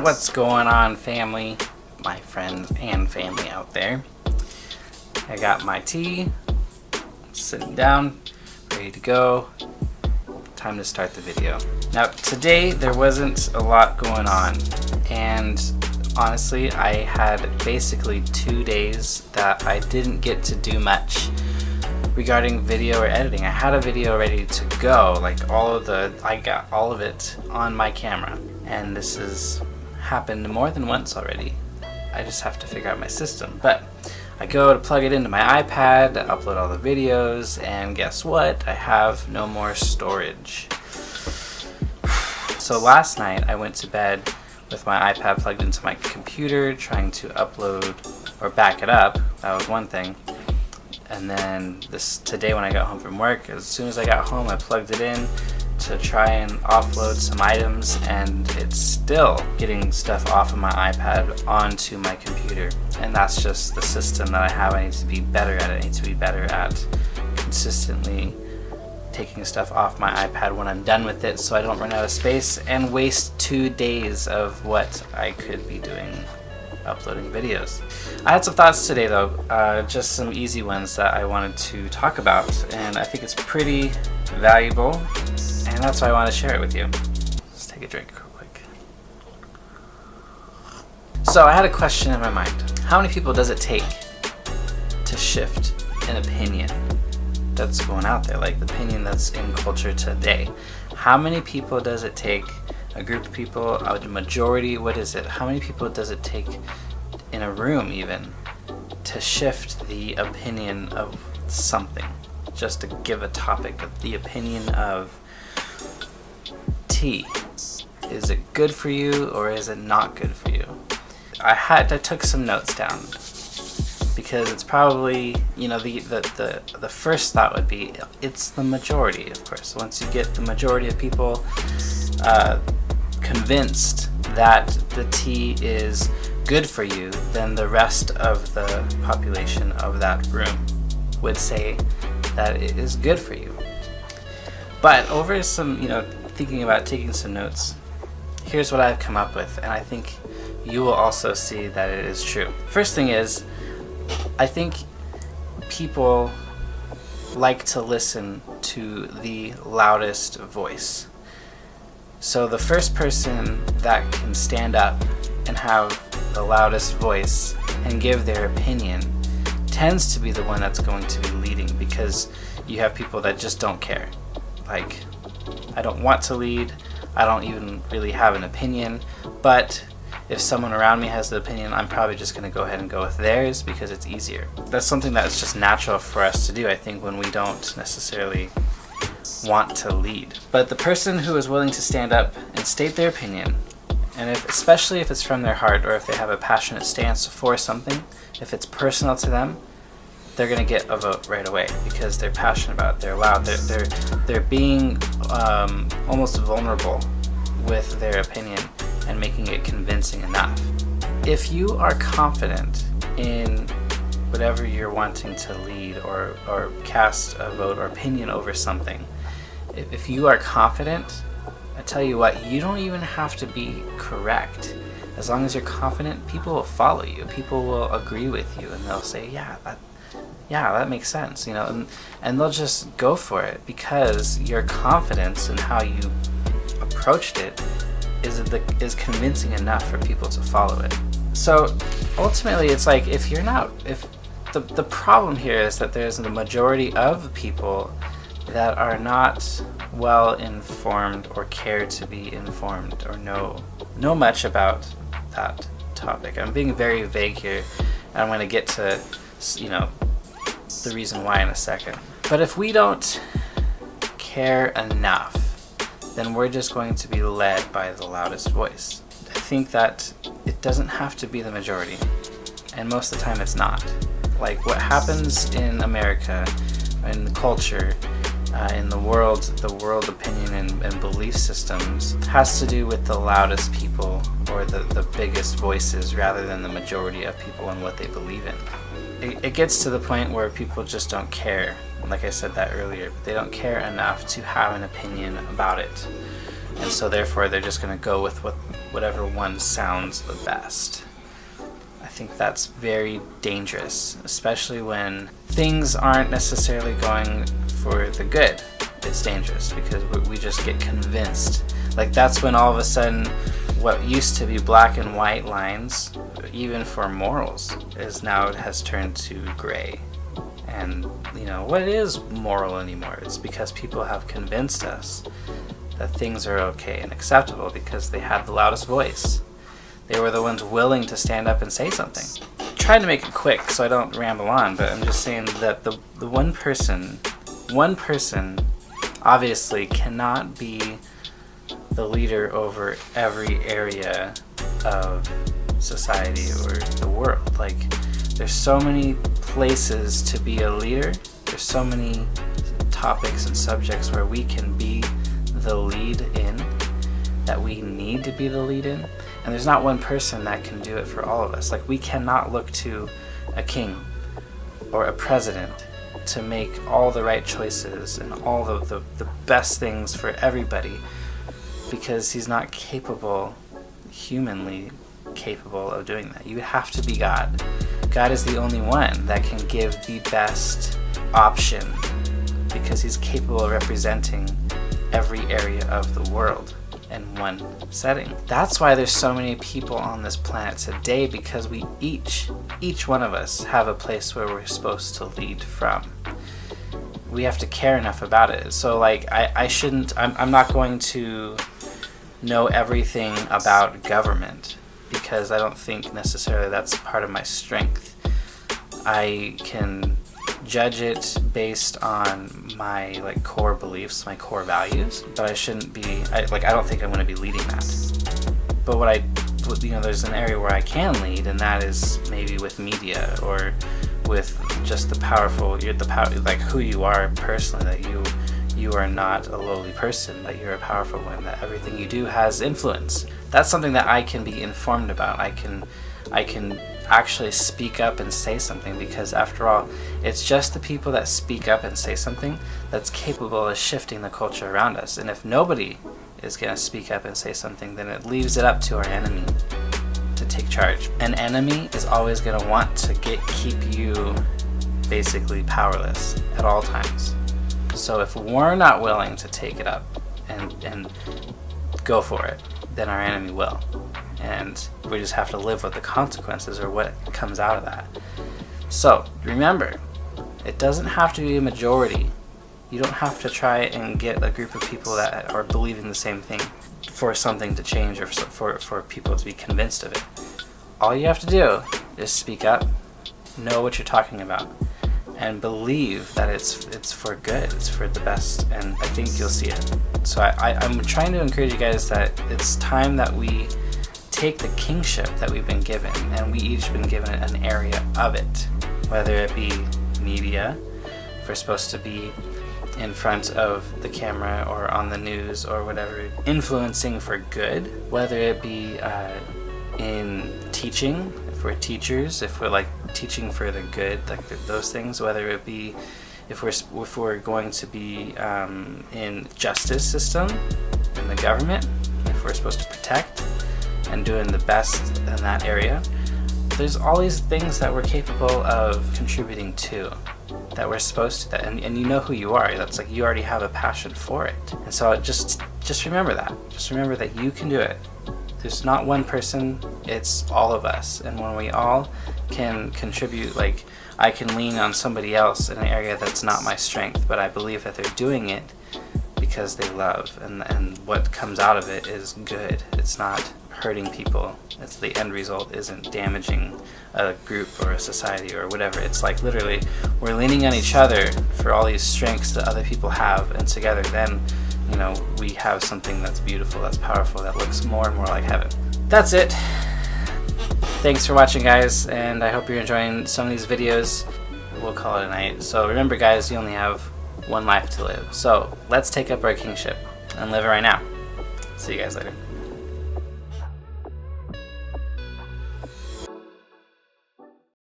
What's going on, family? My friends and family out there. I got my tea, sitting down, ready to go. Time to start the video. Now, today there wasn't a lot going on, and honestly, I had basically 2 days that I didn't get to do much regarding video or editing. I had a video ready to go, I got all of it on my camera, and this has happened more than once already. I just have to figure out my system. But I go to plug it into my iPad, upload all the videos, and guess what? I have no more storage. So last night I went to bed with my iPad plugged into my computer, trying to upload or back it up. That was one thing. And then today when I got home from work, as soon as I got home, I plugged it in to try and offload some items, and it's still getting stuff off of my iPad onto my computer. And that's just the system that I have. I need to be better at it. I need to be better at consistently taking stuff off my iPad when I'm done with it, so I don't run out of space and waste 2 days of what I could be doing uploading videos. I had some thoughts today though, just some easy ones that I wanted to talk about, and I think it's pretty valuable, and that's why I want to share it with you. Let's take a drink real quick. So I had a question in my mind. How many people does it take to shift an opinion that's going out there, like the opinion that's in culture today? How many people does it take, a group of people, a majority, what is it? How many people does it take in a room even to shift the opinion of something? Just to give a topic, of the opinion of tea. Is it good for you or is it not good for you? I took some notes down because it's probably, the first thought would be it's the majority, of course. Once you get the majority of people convinced that the tea is good for you, then the rest of the population of that room would say that it is good for you. But over some, thinking about taking some notes, here's what I've come up with, and I think you will also see that it is true. First thing is, I think people like to listen to the loudest voice. So the first person that can stand up and have the loudest voice and give their opinion tends to be the one that's going to be leading, because you have people that just don't care. Like, I don't want to lead, I don't even really have an opinion, but if someone around me has the opinion, I'm probably just going to go ahead and go with theirs because it's easier. That's something that's just natural for us to do, I think, when we don't necessarily want to lead. But the person who is willing to stand up and state their opinion, and especially if it's from their heart, or if they have a passionate stance for something, if it's personal to them, they're going to get a vote right away because they're passionate about it, they're loud, they're being almost vulnerable with their opinion and making it convincing enough. If you are confident in whatever you're wanting to lead or cast a vote or opinion over something, if you are confident, I tell you what, you don't even have to be correct. As long as you're confident, people will follow you. People will agree with you, and they'll say, yeah, that makes sense, and they'll just go for it because your confidence in how you approached it is convincing enough for people to follow it. So ultimately, it's like if the problem here is that there's the majority of people that are not well informed or care to be informed or know much about that topic. I'm being very vague here, and I'm going to get to the reason why in a second. But if we don't care enough, then we're just going to be led by the loudest voice. I think that it doesn't have to be the majority, and most of the time it's not. Like what happens in America, in the culture, in the world opinion and belief systems has to do with the loudest people or the biggest voices rather than the majority of people and what they believe in. It gets to the point where people just don't care. Like I said that earlier, they don't care enough to have an opinion about it. And so therefore they're just going to go with whatever one sounds the best. I think that's very dangerous, especially when things aren't necessarily going for the good. It's dangerous because we just get convinced. Like, that's when all of a sudden what used to be black and white lines, even for morals, has turned to gray. And what is moral anymore? It's because people have convinced us that things are okay and acceptable because they had the loudest voice. They were the ones willing to stand up and say something. I'm trying to make it quick so I don't ramble on, but I'm just saying that the one person obviously cannot be the leader over every area of society or the world. Like, there's so many places to be a leader. There's so many topics and subjects where we can be the lead in, that we need to be the lead in. And there's not one person that can do it for all of us. Like, we cannot look to a king or a president to make all the right choices and all the best things for everybody, because he's not humanly capable of doing that. You would have to be God. God is the only one that can give the best option because he's capable of representing every area of the world in one setting. That's why there's so many people on this planet today, because we each one of us have a place where we're supposed to lead from. We have to care enough about it. So like, I'm not going to know everything about government because I don't think necessarily that's part of my strength. I can judge it based on my core beliefs, my core values, but I shouldn't be, I don't think I'm going to be leading that. But there's an area where I can lead, and that is maybe with media or with just the powerful, like who you are personally, that you are not a lowly person, that you're a powerful one, that everything you do has influence. That's something that I can be informed about. I can actually speak up and say something, because after all, it's just the people that speak up and say something that's capable of shifting the culture around us. And if nobody is going to speak up and say something, then it leaves it up to our enemy to take charge. An enemy is always going to want to keep you basically powerless at all times. So if we're not willing to take it up and go for it, then our enemy will. And we just have to live with the consequences or what comes out of that. So remember, it doesn't have to be a majority. You don't have to try and get a group of people that are believing the same thing for something to change or for people to be convinced of it. All you have to do is speak up, know what you're talking about, and believe that it's for good, it's for the best, and I think you'll see it. So I'm trying to encourage you guys that it's time that we take the kingship that we've been given, and we each been given an area of it, whether it be media, if we're supposed to be in front of the camera or on the news or whatever, influencing for good, whether it be in teaching, if we're teachers, if we're teaching for the good, those things, whether it be if we're going to be in justice system, in the government, if we're supposed to protect and doing the best in that area. There's all these things that we're capable of contributing to, that we're supposed to, and you know who you are. That's you already have a passion for it. And so just remember that. Just remember that you can do it. There's not one person, it's all of us. And when we all can contribute, I can lean on somebody else in an area that's not my strength, but I believe that they're doing it because they love, and what comes out of it is good. It's not hurting people. It's the end result isn't damaging a group or a society or whatever. It's literally we're leaning on each other for all these strengths that other people have, and together then we have something that's beautiful, that's powerful, that looks more and more like heaven. That's it. Thanks for watching, guys, and I hope you're enjoying some of these videos. We'll call it a night. So remember, guys, you only have one life to live. So let's take up our kingship and live it right now. See you guys later.